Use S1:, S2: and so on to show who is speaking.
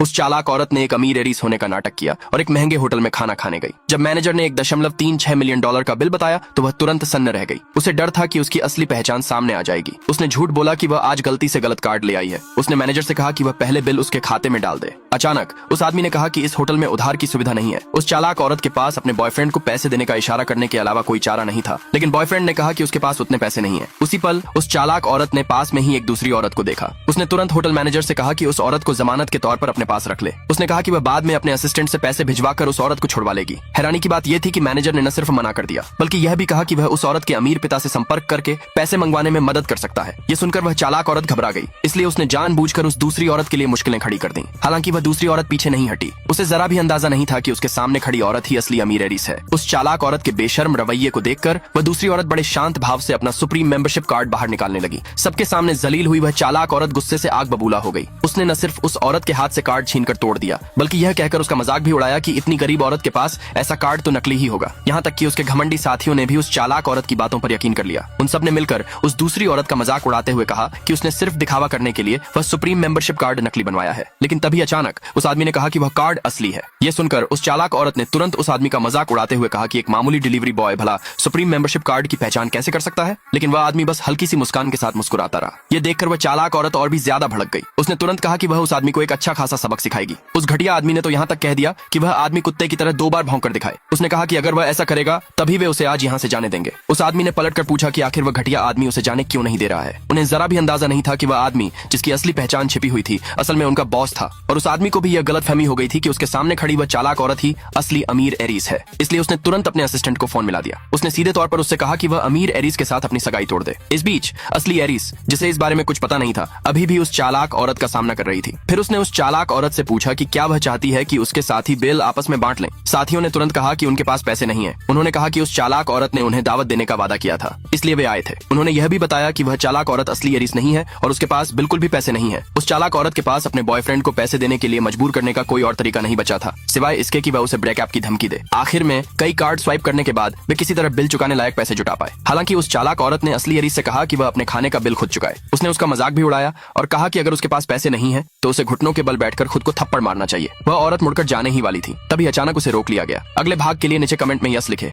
S1: उस चालाक औरत ने एक अमीर एरीस होने का नाटक किया और एक महंगे होटल में खाना खाने गई। जब मैनेजर ने 1.36 मिलियन डॉलर का बिल बताया तो वह तुरंत सन्न रह गई। उसे डर था कि उसकी असली पहचान सामने आ जाएगी। उसने झूठ बोला कि वह आज गलती से गलत कार्ड ले आई है। उसने मैनेजर से कहा कि वह पहले बिल उसके खाते में डाल दे। अचानक उस आदमी ने कहा कि इस होटल में उधार की सुविधा नहीं है। उस चालाक औरत के पास अपने बॉयफ्रेंड को पैसे देने का इशारा करने के अलावा कोई चारा नहीं था, लेकिन बॉयफ्रेंड ने कहा कि उसके पास उतने पैसे नहीं है। उसी पल उस चालाक औरत ने पास में ही एक दूसरी औरत को देखा। उसने तुरंत होटल मैनेजर से कहा कि उस औरत को जमानत के तौर पर अपने पास रख ले। उसने कहा कि वह बाद में अपने असिस्टेंट से पैसे भिजवाकर उस औरत को छुड़वा लेगी। हैरानी की बात यह थी कि मैनेजर ने न सिर्फ मना कर दिया, बल्कि यह भी कहा कि वह उस औरत के अमीर पिता से संपर्क करके पैसे मंगवाने में मदद कर सकता है। ये सुनकर वह चालाक औरत घबरा गई, इसलिए उसने जानबूझकर उस दूसरी औरत के लिए मुश्किलें खड़ी कर दी। हालांकि वह दूसरी औरत पीछे नहीं हटी। उसे जरा भी अंदाजा नहीं था कि उसके सामने खड़ी औरत ही असली अमीर एरीस है। उस चालाक औरत के बेशर्म रवैये को देखकर वह दूसरी औरत बड़े शांत भाव से अपना सुप्रीम मेंबरशिप कार्ड बाहर निकालने लगी। सबके सामने जलील हुई वह चालाक औरत गुस्से से आग बबूला हो गई। उसने न सिर्फ उस औरत के हाथ से कार्ड छीनकर तोड़ दिया, बल्कि यह कहकर उसका मजाक भी उड़ाया कि इतनी गरीब औरत के पास ऐसा कार्ड तो नकली ही होगा। यहाँ तक कि उसके घमंडी साथियों ने भी उस चालाक औरत की बातों पर यकीन कर लिया। उन सब ने मिलकर उस दूसरी औरत का मजाक उड़ाते हुए कहा कि उसने सिर्फ दिखावा करने के लिए वह सुप्रीम मेंबरशिप कार्ड नकली बनवाया है। लेकिन तभी अचानक उस आदमी ने कहा कि वह कार्ड असली है। यह सुनकर उस चालाक औरत ने तुरंत उस आदमी का मजाक उड़ाते हुए कहा कि एक मामूली डिलीवरी बॉय भला सुप्रीम मेंबरशिप कार्ड की पहचान कैसे कर सकता है। लेकिन वह आदमी बस हल्की सी मुस्कान के साथ मुस्कुराता रहा। यह देखकर वह चालाक औरत और भी ज्यादा भड़क गई। उसने तुरंत कहा कि वह उस आदमी को एक अच्छा खासा सबक सिखाएगी। उस घटिया आदमी ने तो यहाँ तक कह दिया कि वह आदमी कुत्ते की तरह 2 बार भौंककर दिखाए। उसने कहा कि अगर वह ऐसा करेगा तभी वे उसे आज यहाँ से जाने देंगे। उस आदमी ने पलटकर पूछा कि आखिर वह घटिया आदमी उसे जाने क्यों नहीं दे रहा है। उन्हें जरा भी अंदाजा नहीं था कि वह आदमी जिसकी असली पहचान छिपी हुई थी असल में उनका बॉस था। और उस आदमी को भी यह गलतफहमी हो गई थी कि उसके सामने खड़ी वह चालाक औरत ही असली अमीर एरीस है। इसलिए उसने तुरंत अपने असिस्टेंट को फोन मिला दिया। उसने सीधे तौर पर उससे कहा कि वह अमीर एरीस के साथ अपनी सगाई तोड़ दे। इस बीच असली एरीस, जिसे इस बारे में कुछ पता नहीं था, अभी भी उस चालाक औरत का सामना कर रही थी। फिर उसने उस चालाक औरत से पूछा कि क्या वह चाहती है कि उसके साथी बिल आपस में बांट लें। साथियों ने तुरंत कहा कि उनके पास पैसे नहीं है। उन्होंने कहा कि उस चालाक औरत ने उन्हें दावत देने का वादा किया था, इसलिए वे आए थे। उन्होंने यह भी बताया कि वह चालाक औरत असली एरीस नहीं है और उसके पास बिल्कुल भी पैसे नहीं है। उस चालाक औरत के पास अपने बॉयफ्रेंड को पैसे देने के लिए मजबूर करने का कोई और तरीका नहीं बचा था, सिवाय इसके कि वह उसे ब्रेकअप की धमकी दे। आखिर में कई कार्ड स्वाइप करने के बाद वे किसी तरह बिल चुकाने लायक पैसे जुटा पाए। हालांकि उस चालाक औरत ने असली एरीस से कहा कि वह अपने खाने का बिल खुद चुकाए। उसने उसका मजाक भी उड़ाया और कहा कि अगर उसके पास पैसे नहीं है तो उसे घुटनों के बल बैठकर खुद को थप्पड़ मारना चाहिए। वह औरत मुड़कर जाने ही वाली थी, तभी अचानक उसे रोक लिया गया। अगले भाग के लिए नीचे कमेंट में यस लिखे।